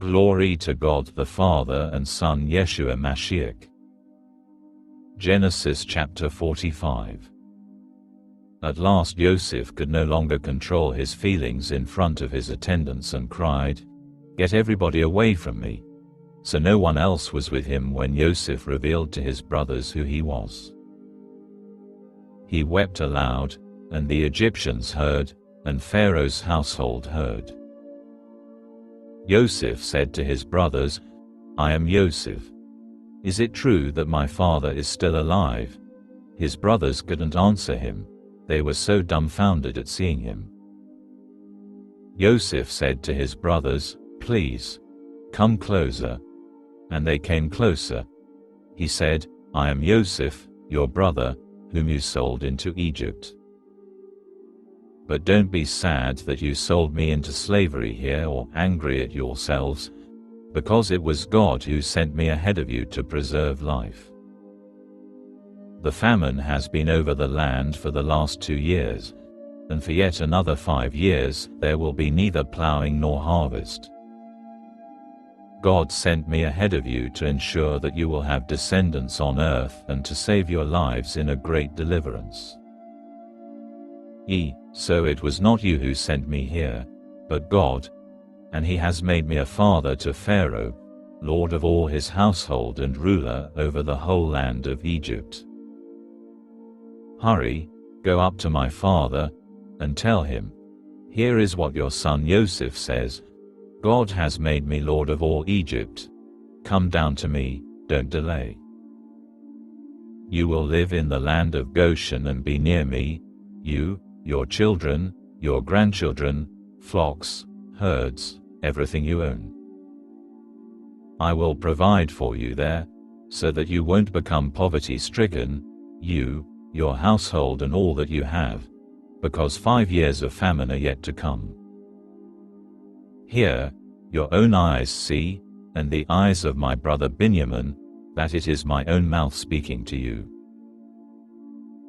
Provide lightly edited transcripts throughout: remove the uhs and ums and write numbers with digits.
Glory to God the Father and Son Yeshua Mashiach. Genesis chapter 45. At last Yosef could no longer control his feelings in front of his attendants and cried, "Get everybody away from me." So no one else was with him when Yosef revealed to his brothers who he was. He wept aloud, and the Egyptians heard, and Pharaoh's household heard. Yosef said to his brothers, "I am Yosef. Is it true that my father is still alive?" His brothers couldn't answer him. They were so dumbfounded at seeing him. Yosef said to his brothers, "Please, come closer." And they came closer. He said, "I am Yosef, your brother, whom you sold into Egypt. But don't be sad that you sold me into slavery here or angry at yourselves, because it was God who sent me ahead of you to preserve life. The famine has been over the land for the last 2 years, and for yet another 5 years there will be neither plowing nor harvest. God sent me ahead of you to ensure that you will have descendants on earth and to save your lives in a great deliverance. So it was not you who sent me here, but God, and he has made me a father to Pharaoh, lord of all his household and ruler over the whole land of Egypt. Hurry, go up to my father, and tell him, 'Here is what your son Yosef says, God has made me lord of all Egypt. Come down to me, don't delay. You will live in the land of Goshen and be near me, you, your children, your grandchildren, flocks, herds, everything you own. I will provide for you there, so that you won't become poverty-stricken, you, your household and all that you have, because 5 years of famine are yet to come. Here, your own eyes see, and the eyes of my brother Binyamin, that it is my own mouth speaking to you.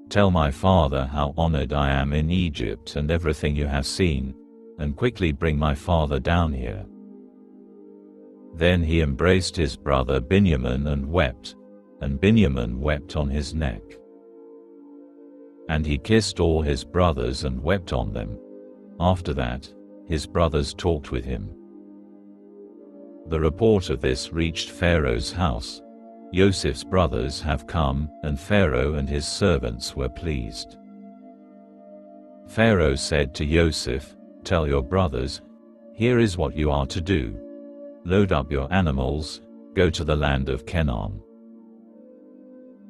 Tell my father how honored I am in Egypt and everything you have seen, and quickly bring my father down here." Then he embraced his brother Binyamin and wept, and Binyamin wept on his neck. And he kissed all his brothers and wept on them. After that, his brothers talked with him. The report of this reached Pharaoh's house. Yosef's brothers have come, and Pharaoh and his servants were pleased. Pharaoh said to Yosef, "Tell your brothers, here is what you are to do. Load up your animals, go to the land of Canaan.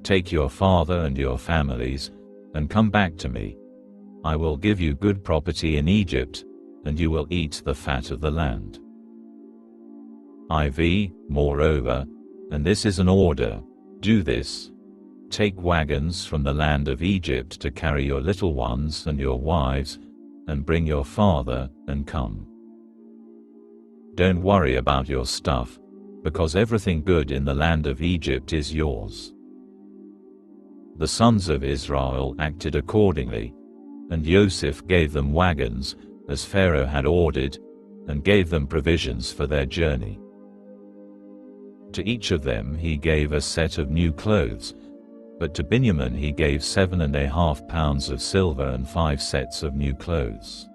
Take your father and your families, and come back to me. I will give you good property in Egypt, and you will eat the fat of the land. Moreover, and this is an order, do this. Take wagons from the land of Egypt to carry your little ones and your wives, and bring your father, and come. Don't worry about your stuff, because everything good in the land of Egypt is yours." The sons of Israel acted accordingly, and Yosef gave them wagons, as Pharaoh had ordered, and gave them provisions for their journey. To each of them he gave a set of new clothes, but to Binyamin he gave 7.5 pounds of silver and 5 sets of new clothes.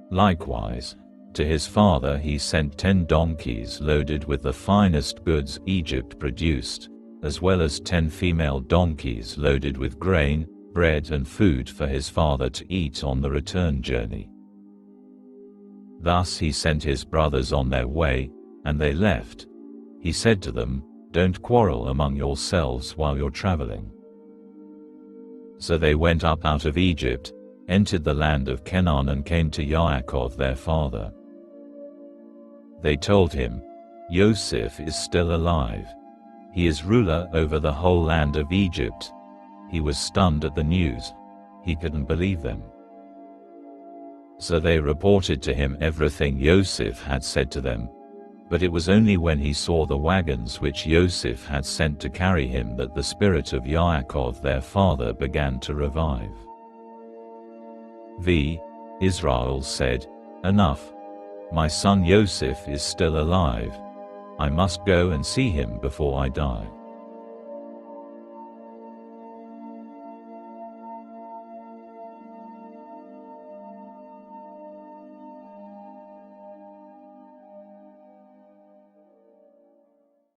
Likewise, to his father he sent 10 donkeys loaded with the finest goods Egypt produced, as well as 10 female donkeys loaded with grain, bread and food for his father to eat on the return journey. Thus he sent his brothers on their way, and they left. He said to them, "Don't quarrel among yourselves while you're traveling." So they went up out of Egypt, entered the land of Canaan and came to Yaakov their father. They told him, "Yosef is still alive. He is ruler over the whole land of Egypt." He was stunned at the news. He couldn't believe them. So they reported to him everything Yosef had said to them, but it was only when he saw the wagons which Yosef had sent to carry him that the spirit of Yaakov their father began to revive. Israel said, "Enough. My son Yosef is still alive. I must go and see him before I die."